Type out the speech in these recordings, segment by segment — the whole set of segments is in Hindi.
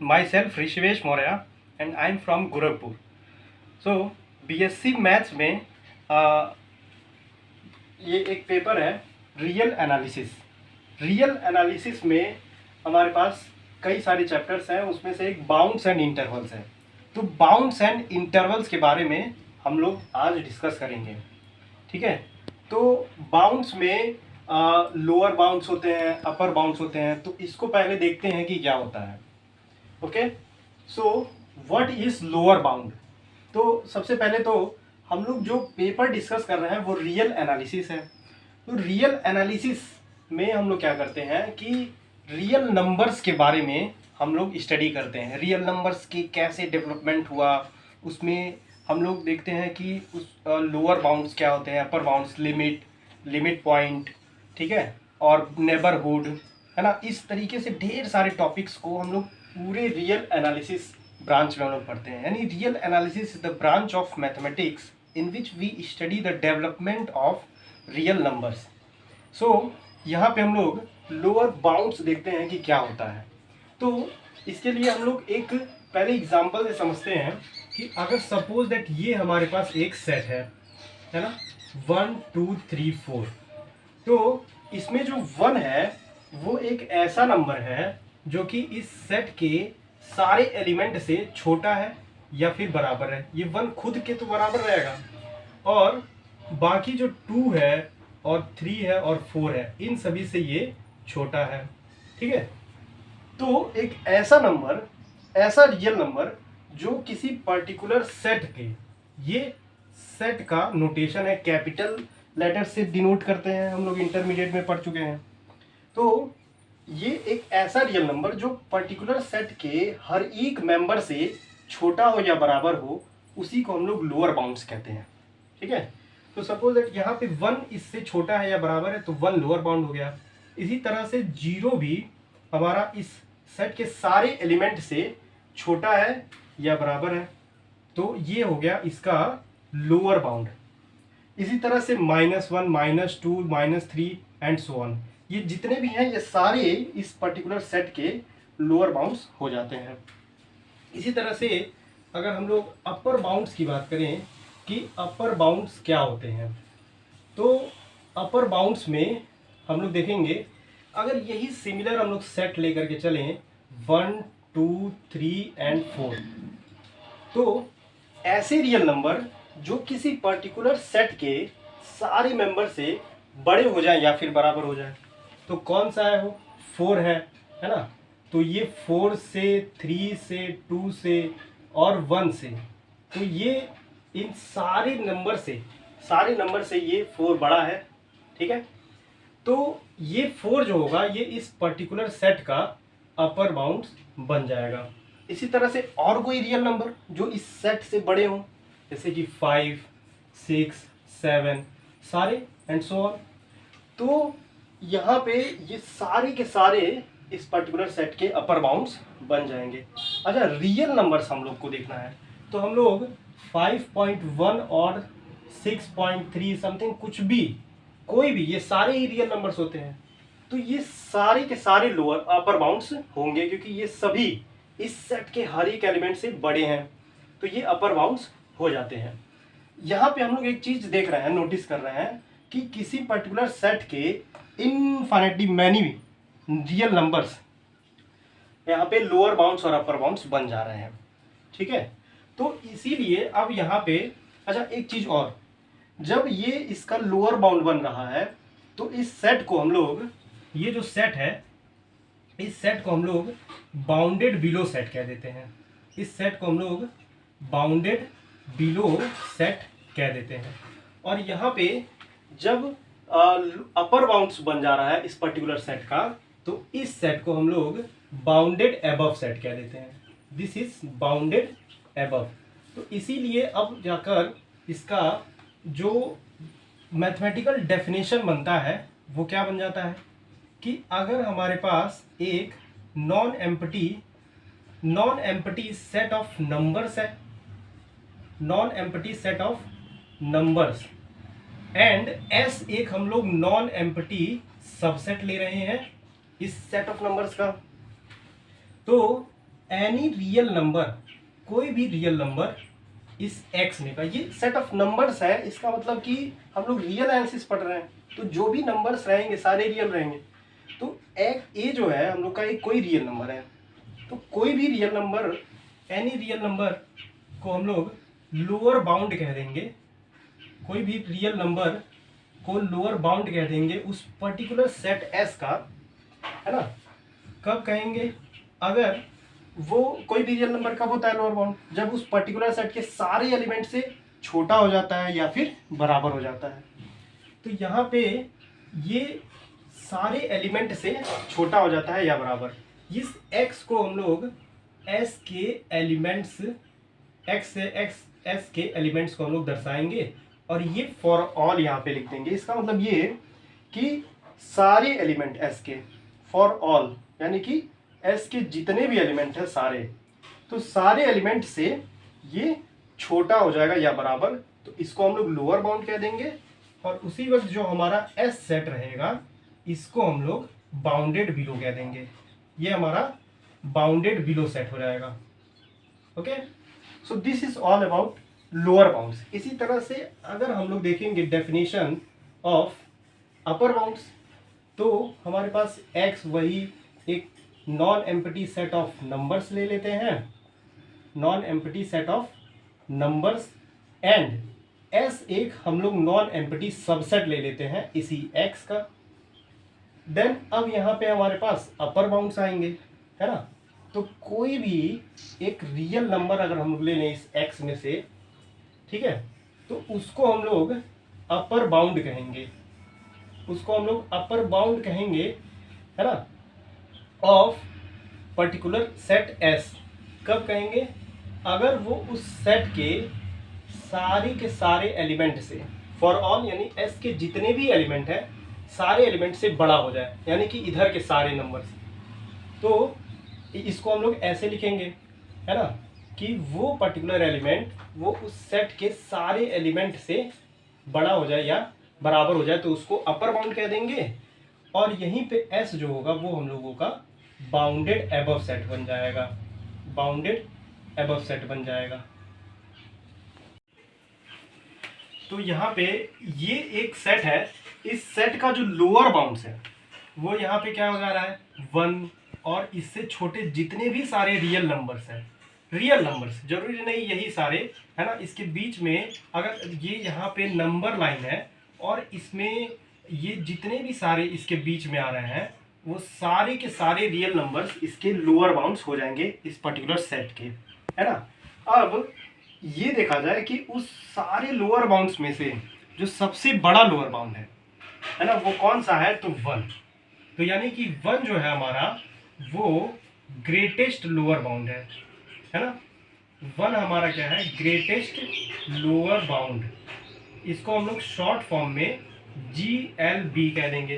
myself Rishivesh Maurya and I'm from Gorakhpur. So BSc maths में ये एक पेपर है रियल एनालिसिस। रियल एनालिसिस में हमारे पास कई सारे चैप्टर्स हैं, उसमें से एक बाउंड्स एंड इंटरवल्स है। तो बाउंड्स एंड इंटरवल्स के बारे में हम लोग आज डिस्कस करेंगे, ठीक है। तो बाउंड्स में लोअर बाउंड्स होते हैं, अपर बाउंड्स होते हैं, तो इसको पहले देखते हैं कि क्या होता है। Okay, so what is lower bound. तो सबसे पहले तो हम लोग जो पेपर डिस्कस कर रहे हैं वो रियल एनालिसिस है। तो रियल एनालिसिस में हम लोग क्या करते हैं कि रियल नंबर्स के बारे में हम लोग स्टडी करते हैं। रियल नंबर्स की कैसे डेवलपमेंट हुआ, उसमें हम लोग देखते हैं कि उस लोअर बाउंड्स क्या होते हैं, अपर बाउंड्स, लिमिट पॉइंट, ठीक है, और नेबरहुड, है ना। इस तरीके से ढेर सारे टॉपिक्स को हम लोग पूरे रियल एनालिसिस ब्रांच में हम लोग पढ़ते हैं। यानी real analysis is the branch of mathematics in which we study the development of real numbers. So यहाँ पे हम लोग लोअर बाउंड्स देखते हैं कि क्या होता है। तो इसके लिए हम लोग एक पहले एग्जांपल से समझते हैं कि अगर सपोज दैट ये हमारे पास एक सेट है ना, 1 2 3 4। तो इसमें जो 1 है वो एक ऐसा नंबर है जो कि इस सेट के सारे एलिमेंट से छोटा है या फिर बराबर है। ये 1 खुद के तो बराबर रहेगा, और बाकी जो 2 है और 3 है और 4 है, इन सभी से ये छोटा है, ठीक है। तो एक ऐसा नंबर, ऐसा रियल नंबर जो किसी पर्टिकुलर सेट के, ये सेट का नोटेशन है, कैपिटल लेटर से डिनोट करते हैं, हम लोग इंटरमीडिएट में पढ़ चुके हैं। तो ये एक ऐसा रियल नंबर जो पर्टिकुलर सेट के हर एक मेंबर से छोटा हो या बराबर हो, उसी को हम लोग लोअर बाउंड्स कहते हैं, ठीक है। तो सपोज दैट यहाँ पे 1 इससे छोटा है या बराबर है तो 1 लोअर बाउंड हो गया। इसी तरह से 0 भी हमारा इस सेट के सारे एलिमेंट से छोटा है या बराबर है, तो ये हो गया इसका लोअर बाउंड। इसी तरह से -1 -2 -3 एंड सो ऑन, ये जितने भी हैं ये सारे इस पर्टिकुलर सेट के लोअर बाउंड्स हो जाते हैं। इसी तरह से अगर हम लोग अपर बाउंड्स की बात करें कि अपर बाउंड्स क्या होते हैं, तो अपर बाउंड्स में हम लोग देखेंगे, अगर यही सिमिलर हम लोग सेट लेकर के चलें 1 2 3 एंड 4, तो ऐसे रियल नंबर जो किसी पर्टिकुलर सेट के सारे मेंबर से बड़े हो जाए या फिर बराबर हो जाए, तो कौन सा है वो 4 है ना। तो ये 4 से, 3 से, 2 से और 1 से, तो ये इन सारे नंबर से ये 4 बड़ा है, ठीक है। तो ये 4 जो होगा ये इस पर्टिकुलर सेट का अपर बाउंड्स बन जाएगा। इसी तरह से और कोई रियल नंबर जो इस सेट से बड़े हों, जैसे कि 5 6 7 सारे एंड सो ऑन, तो यहाँ पे ये सारे के सारे इस पर्टिकुलर सेट के अपर बाउंड्स बन जाएंगे। अच्छा, रियल नंबर्स हम लोग को देखना है, तो हम लोग 5.1 और 6.3 समथिंग, कुछ भी, कोई भी, ये सारे ही रियल नंबर्स होते हैं। तो ये सारे के सारे लोअर अपर बाउंड्स होंगे क्योंकि ये सभी इस सेट के हर एक एलिमेंट से बड़े हैं, तो ये अपर बाउंड्स हो जाते हैं। यहाँ पे हम लोग एक चीज देख रहे हैं, नोटिस कर रहे हैं कि किसी पर्टिकुलर सेट के इनफाइनाइटली मैनी रियल नंबर्स यहाँ पे लोअर बाउंड्स और अपर बाउंड्स बन जा रहे हैं, ठीक है। तो इसीलिए अब यहाँ पे, अच्छा एक चीज और, जब ये इसका लोअर बाउंड बन रहा है तो इस सेट को हम लोग, ये जो सेट है, इस सेट को हम लोग बाउंडेड बिलो सेट कह देते हैं। इस सेट को हम लोग बाउंडेड बिलो सेट कह देते हैं। और यहाँ पे जब अपर बाउंड्स बन जा रहा है इस पर्टिकुलर सेट का, तो इस सेट को हम लोग बाउंडेड अबव सेट कह देते हैं। This is bounded above. तो इसीलिए अब जाकर इसका जो मैथमेटिकल डेफिनेशन बनता है वो क्या बन जाता है कि अगर हमारे पास एक non empty set of numbers है, non empty set of numbers, and S एक हम लोग नॉन एम्प्टी सबसेट ले रहे हैं इस सेट ऑफ नंबर्स का, तो एनी रियल नंबर, कोई भी रियल नंबर इस एक्स में का, ये सेट ऑफ नंबर्स है, इसका मतलब कि हम लोग रियल एनालिसिस पढ़ रहे हैं, तो जो भी नंबर्स रहेंगे सारे रियल रहेंगे। तो एक ए जो है हम लोग का एक कोई रियल नंबर है, तो कोई भी real number, any real number को हम लोग लोअर बाउंड कह देंगे, कोई भी रियल नंबर को लोअर बाउंड कह देंगे उस पर्टिकुलर सेट एस का, है ना। कब कहेंगे? अगर वो कोई भी रियल नंबर कब होता है लोअर बाउंड? जब उस पर्टिकुलर सेट के सारे एलिमेंट से छोटा हो जाता है या फिर बराबर हो जाता है। तो यहाँ पे ये सारे एलिमेंट से छोटा हो जाता है या बराबर, इस x को हम लोग s के एलिमेंट्स, x से x s के एलिमेंट्स को हम लोग दर्शाएंगे और ये फॉर ऑल यहाँ पे लिख देंगे। इसका मतलब ये कि सारे एलिमेंट s के, फॉर ऑल यानी कि s के जितने भी एलिमेंट है सारे, तो सारे एलिमेंट से ये छोटा हो जाएगा या बराबर, तो इसको हम लोग लोअर बाउंड कह देंगे। और उसी वक्त जो हमारा s सेट रहेगा इसको हम लोग बाउंडेड बिलो कह देंगे, ये हमारा बाउंडेड बिलो सेट हो जाएगा। Okay, so this is all about lower bounds. इसी तरह से अगर हम लोग देखेंगे डेफिनेशन ऑफ अपर बाउंड्स, तो हमारे पास x वही एक non empty set of numbers ले लेते हैं, non empty set of numbers, and s एक हम लोग नॉन एम्प्टी सबसेट ले लेते हैं इसी x का। देन अब यहाँ पे हमारे पास अपर बाउंड्स आएंगे, है ना। तो कोई भी एक रियल नंबर अगर हम लोग ले लें इस x में से, ठीक है, तो उसको हम लोग अपर बाउंड कहेंगे, उसको हम लोग अपर बाउंड कहेंगे, है ना, ऑफ पर्टिकुलर सेट s। कब कहेंगे? अगर वो उस सेट के सारे एलिमेंट से, फॉर ऑल यानी s के जितने भी एलिमेंट हैं सारे एलिमेंट से बड़ा हो जाए, यानी कि इधर के सारे नंबर से। तो इसको हम लोग ऐसे लिखेंगे, है ना, कि वो पर्टिकुलर एलिमेंट वो उस सेट के सारे एलिमेंट से बड़ा हो जाए या बराबर हो जाए, तो उसको अपर बाउंड कह देंगे। और यहीं पे s जो होगा वो हम लोगों का बाउंडेड एबव सेट बन जाएगा, बाउंडेड एबव सेट बन जाएगा। तो यहाँ पे ये एक सेट है, इस सेट का जो लोअर बाउंड्स है वो यहाँ पे क्या हो जा रहा है 1, और इससे छोटे जितने भी सारे रियल नंबर्स हैं, रियल नंबर्स जरूरी नहीं यही सारे, है ना, इसके बीच में अगर ये यहाँ पे नंबर लाइन है और इसमें ये जितने भी सारे इसके बीच में आ रहे हैं वो सारे के सारे रियल नंबर्स इसके लोअर बाउंड्स हो जाएंगे इस पर्टिकुलर सेट के, है ना। अब ये देखा जाए कि उस सारे लोअर बाउंड्स में से जो सबसे बड़ा लोअर बाउंड है ना, वो कौन सा है? तो 1। तो यानी कि 1 जो है हमारा वो ग्रेटेस्ट लोअर बाउंड है ना। 1 हमारा क्या है? Greatest lower bound. इसको हम लोग शॉर्ट फॉर्म में GLB कह देंगे।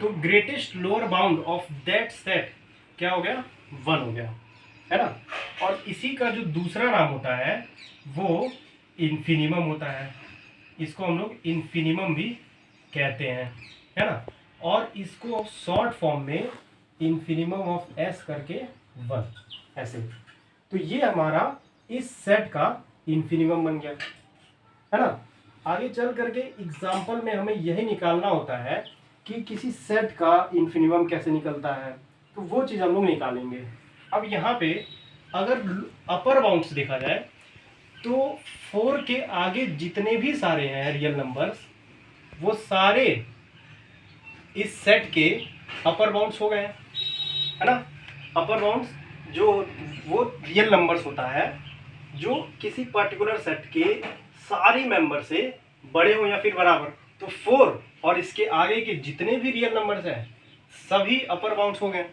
तो greatest lower bound of that set क्या हो गया? 1 हो गया, है ना। और इसी का जो दूसरा नाम होता है वो इन्फिनिमम होता है, इसको हम लोग इन्फिनिमम भी कहते हैं, है ना। और इसको शॉर्ट फॉर्म में इन्फिनिमम ऑफ s करके 1 ऐसे। तो ये हमारा इस सेट का इन्फिनिमम बन गया, है ना। आगे चल करके एग्जाम्पल में हमें यही निकालना होता है कि किसी सेट का इन्फिनिमम कैसे निकलता है, तो वो चीज़ हम लोग निकालेंगे। अब यहाँ पे अगर अपर बाउंड्स देखा जाए तो 4 के आगे जितने भी सारे हैं रियल नंबर्स वो सारे इस सेट के अपर बाउंड्स हो गए हैं, है ना। अपर बाउंड्स जो वो रियल नंबर्स होता है जो किसी पर्टिकुलर सेट के सारे मेंबर से बड़े हो या फिर बराबर। तो 4 और इसके आगे के जितने भी रियल नंबर्स हैं सभी अपर बाउंड्स हो गए।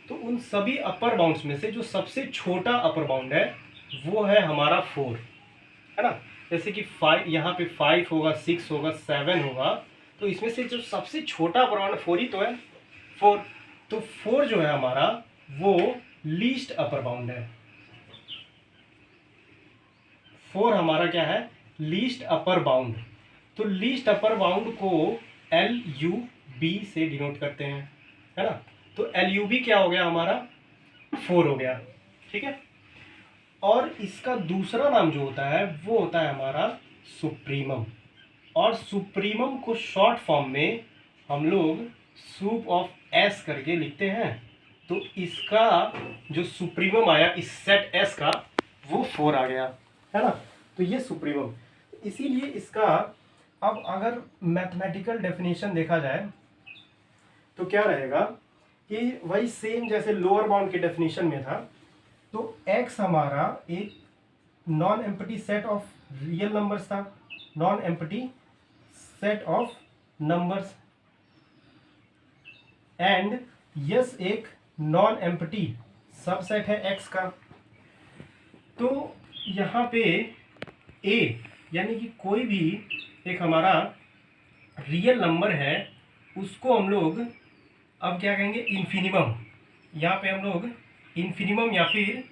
तो उन सभी अपर बाउंड्स में से जो सबसे छोटा अपर बाउंड है वो है हमारा 4, है ना। जैसे कि 5, यहाँ पे 5 होगा, 6 होगा, 7 होगा, तो इसमें से जो सबसे छोटा अपर बाउंड 4 ही तो है, 4। तो 4 जो है हमारा वो लीस्ट अपर बाउंड है। 4 हमारा क्या है? Least upper bound. तो लीस्ट अपर बाउंड को LUB से डिनोट करते हैं, है ना। तो LUB क्या हो गया हमारा? 4 हो गया, ठीक है। और इसका दूसरा नाम जो होता है वो होता है हमारा सुप्रीमम, और सुप्रीमम को शॉर्ट फॉर्म में हम लोग सूप ऑफ एस करके लिखते हैं। तो इसका जो सुप्रीमम आया इस सेट एस का वो 4 आ गया, है ना। तो ये सुप्रीमम, इसीलिए इसका अब अगर मैथमेटिकल डेफिनेशन देखा जाए तो क्या रहेगा कि वही सेम जैसे लोअर बाउंड के डेफिनेशन में था। तो x हमारा एक non empty set of real numbers था, non empty set of numbers, and S एक नॉन एम्प्टी सबसेट है x का। तो यहाँ पे a यानी कि कोई भी एक हमारा रियल नंबर है उसको हम लोग अब क्या कहेंगे, इन्फिनिमम। यहाँ पे हम लोग इन्फिनिमम या फिर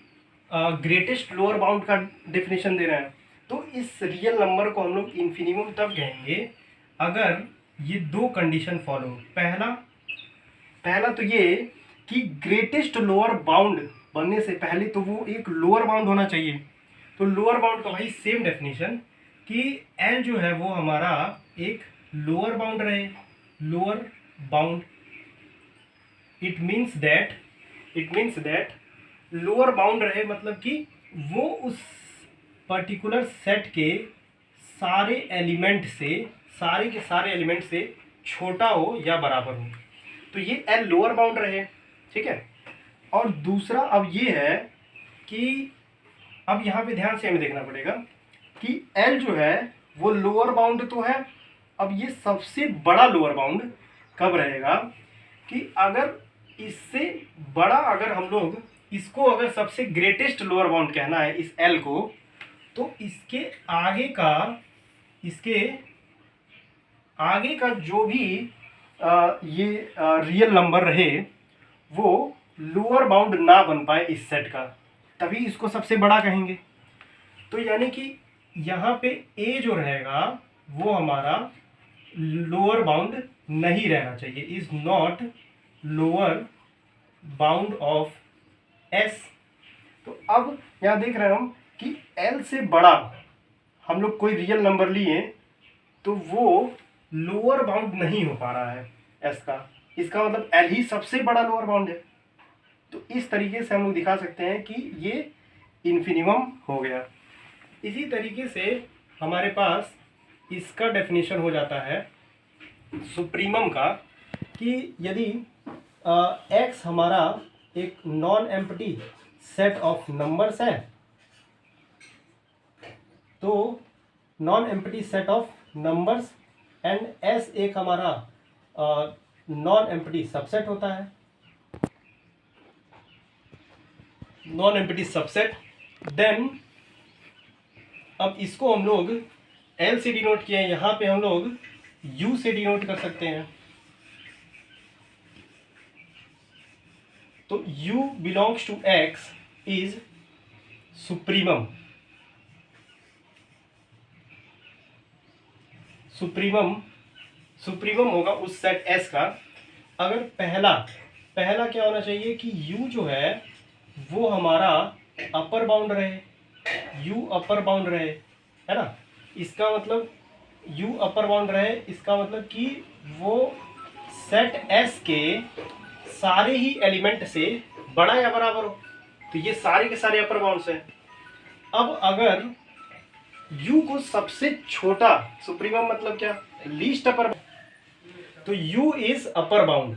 ग्रेटेस्ट लोअर बाउंड का डेफिनेशन दे रहे हैं। तो इस रियल नंबर को हम लोग इन्फिनिमम तब कहेंगे अगर ये दो कंडीशन फॉलो। पहला तो ये कि ग्रेटेस्ट लोअर बाउंड बनने से पहले तो वो एक लोअर बाउंड होना चाहिए। तो लोअर बाउंड का भाई सेम डेफिनेशन कि एल जो है वो हमारा एक लोअर बाउंड रहे, lower bound. It means that lower bound रहे मतलब कि वो उस पर्टिकुलर सेट के सारे एलिमेंट से, सारे के सारे एलिमेंट से छोटा हो या बराबर हो। तो ये एल लोअर बाउंड रहे, ठीक है। और दूसरा अब ये है कि अब यहाँ पे ध्यान से हमें देखना पड़ेगा कि एल जो है वो लोअर बाउंड तो है। अब ये सबसे बड़ा लोअर बाउंड कब रहेगा कि अगर इससे बड़ा, अगर हम लोग इसको अगर सबसे ग्रेटेस्ट लोअर बाउंड कहना है इस एल को, तो इसके आगे का जो भी ये रियल नंबर रहे वो लोअर बाउंड ना बन पाए इस सेट का, तभी इसको सबसे बड़ा कहेंगे। तो यानी कि यहाँ पे ए जो रहेगा वो हमारा लोअर बाउंड नहीं रहना चाहिए, is not lower bound of S. तो अब यहाँ देख रहे हैं हम कि एल से बड़ा हम लोग कोई रियल नंबर लिए तो वो लोअर बाउंड नहीं हो पा रहा है एस का, इसका मतलब एल ही सबसे बड़ा लोअर बाउंड है। तो इस तरीके से हम लोग दिखा सकते हैं कि ये इन्फिनिमम हो गया। इसी तरीके से हमारे पास इसका डेफिनेशन हो जाता है सुप्रीमम का कि यदि x हमारा एक non empty set of numbers है, तो non empty set of numbers and s एक हमारा नॉन एम्प्टी सबसेट होता है, नॉन एम्प्टी सबसेट। देन अब इसको हम लोग L से डिनोट किए हैं, यहाँ पे हम लोग U से डिनोट कर सकते हैं। तो U belongs to X is supremum. Supremum होगा उस सेट S का अगर पहला क्या होना चाहिए कि U जो है वो हमारा अपर बाउंड रहे, U अपर बाउंड रहे, है ना। इसका मतलब U अपर बाउंड रहे, इसका मतलब कि वो सेट S के सारे ही एलिमेंट से बड़ा या बराबर हो। तो ये सारे के सारे अपर बाउंड्स हैं। अब अगर U को सबसे छोटा, सुप्रीमम मतलब क्या, लीस्ट अपर, तो U इज अपर बाउंड।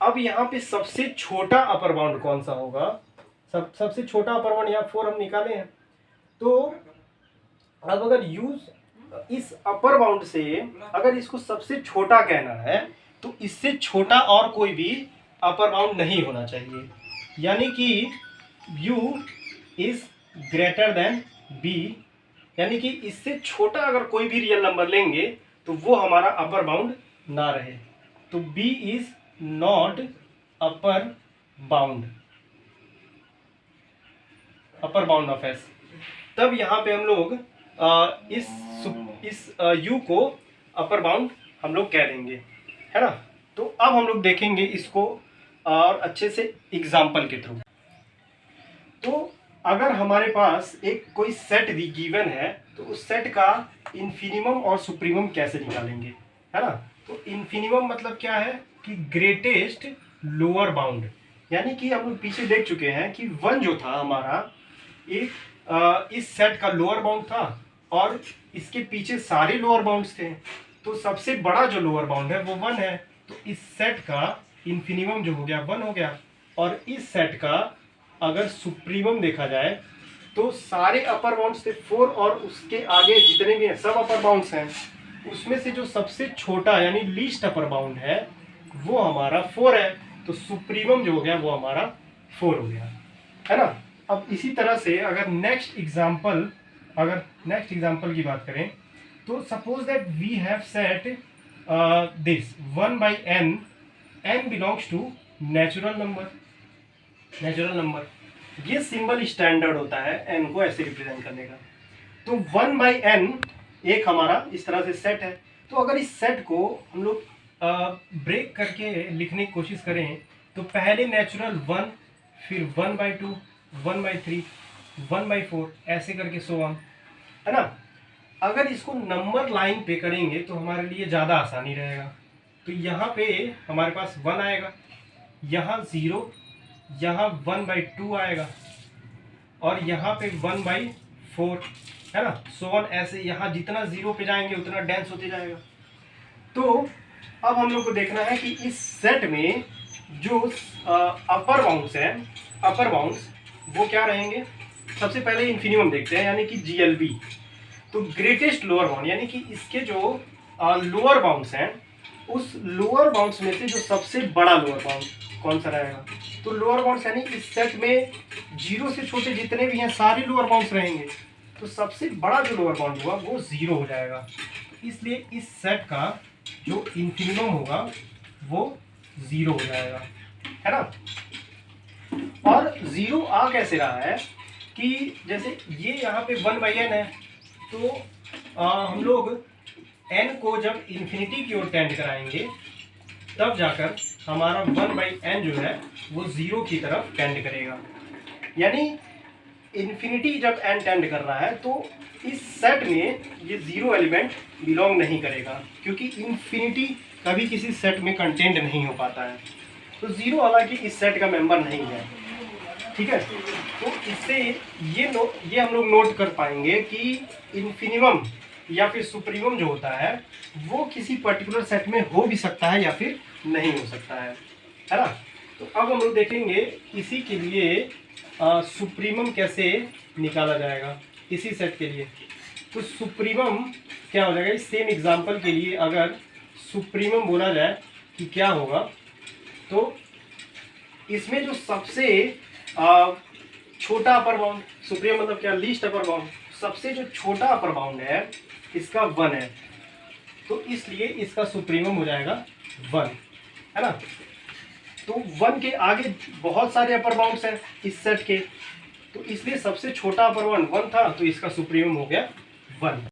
अब यहाँ पे सबसे छोटा अपर बाउंड कौन सा होगा, सबसे छोटा अपर बाउंड यहाँ 4 हम निकाले हैं। तो अब अगर U इस अपर बाउंड से अगर इसको सबसे छोटा कहना है तो इससे छोटा और कोई भी अपर बाउंड नहीं होना चाहिए, यानी कि U is greater than B, यानी कि इससे छोटा अगर कोई भी रियल नंबर लेंगे तो वो हमारा अपर बाउंड ना रहे। तो B is not upper bound of S। तब यहाँ पे हम लोग इस U को अपर बाउंड हम लोग कह देंगे, है ना। तो अब हम लोग देखेंगे इसको और अच्छे से एग्जाम्पल के थ्रू। तो अगर हमारे पास एक कोई सेट गिवन है तो उस सेट का इन्फिनिमम और सुप्रीमम कैसे निकालेंगे, है ना। तो इन्फिनिमम मतलब क्या है कि ग्रेटेस्ट लोअर बाउंड, यानी कि हम लोग पीछे देख चुके हैं कि 1 जो था हमारा एक इस सेट का लोअर बाउंड था और इसके पीछे सारे लोअर बाउंड्स थे। तो सबसे बड़ा जो लोअर बाउंड है वो 1 है, तो इस सेट का इन्फिनिमम जो हो गया 1 हो गया। और इस सेट का अगर सुप्रीमम देखा जाए तो सारे अपर बाउंड्स थे 4 और उसके आगे जितने भी हैं सब अपर बाउंड्स हैं, उसमें से जो सबसे छोटा यानी लीस्ट अपर बाउंड है वो हमारा 4 है। तो सुप्रीमम जो हो गया वो हमारा 4 हो गया, है ना। अब इसी तरह से अगर नेक्स्ट एग्जांपल की बात करें तो suppose that we have set this 1/n, n belongs to natural number. ये सिंबल स्टैंडर्ड होता है n को ऐसे रिप्रेजेंट करने का। तो 1/n एक हमारा इस तरह से सेट है। तो अगर इस सेट को हम लोग ब्रेक करके लिखने की कोशिश करें तो पहले नेचुरल 1, फिर 1/2, 1/3, 1/4 ऐसे करके सो ऑन, है ना। अगर इसको नंबर लाइन पे करेंगे तो हमारे लिए ज़्यादा आसानी रहेगा। तो यहाँ पे हमारे पास 1 आएगा, यहाँ 0, यहाँ 1/2 आएगा और यहाँ पे 1/4, है ना। सो ऑन ऐसे यहाँ जितना 0 पे जाएंगे उतना डेंस होते जाएगा। तो अब हम लोग को देखना है कि इस सेट में जो अपर बाउंड्स वो क्या रहेंगे। सबसे पहले इन्फिनिमम देखते हैं यानी कि GLB। तो ग्रेटेस्ट लोअर बाउंड यानी कि इसके जो लोअर बाउंड्स हैं उस लोअर बाउंड्स में से जो सबसे बड़ा लोअर बाउंड कौन सा रहेगा। तो लोअर बाउंड्स यानी इस सेट में 0 से छोटे जितने भी हैं सारे लोअर बाउंड्स रहेंगे। तो सबसे बड़ा जो लोअर बाउंड हुआ वो 0 हो जाएगा। इसलिए इस सेट का जो इन्फिनिमम होगा वो 0 हो जाएगा, है ना। और 0 आ कैसे रहा है कि जैसे ये यहाँ पे 1/n है तो हम लोग n को जब इन्फिनिटी की ओर टेंड कराएंगे तब जाकर हमारा 1/n जो है वो 0 की तरफ टेंड करेगा। यानी इन्फिनिटी जब n टेंड कर रहा है तो इस सेट में ये 0 एलिमेंट बिलोंग नहीं करेगा, क्योंकि इन्फिनिटी कभी किसी सेट में कंटेंट नहीं हो पाता है। तो 0 हालांकि इस सेट का मेंबर नहीं है, ठीक है। तो इससे ये हम लोग नोट कर पाएंगे कि इन्फिनिमम या फिर सुप्रीमम जो होता है वो किसी पर्टिकुलर सेट में हो भी सकता है या फिर नहीं हो सकता है ना। तो अब हम लोग देखेंगे इसी के लिए सुप्रीमम कैसे निकाला जाएगा इसी सेट के लिए। तो सुप्रीमम क्या हो जाएगा, इस सेम एग्जांपल के लिए अगर सुप्रीमम बोला जाए कि क्या होगा, तो इसमें जो सबसे छोटा अपर बाउंड, सुप्रीमम मतलब क्या, लीस्ट अपर बाउंड, सबसे जो छोटा अपर बाउंड है इसका 1 है। तो इसलिए इसका सुप्रीमम हो जाएगा 1, है ना। तो 1 के आगे बहुत सारे अपर बाउंड्स हैं इस सेट के, तो इसलिए सबसे छोटा अपर बाउंड 1 था तो इसका सुप्रीमम हो गया 1।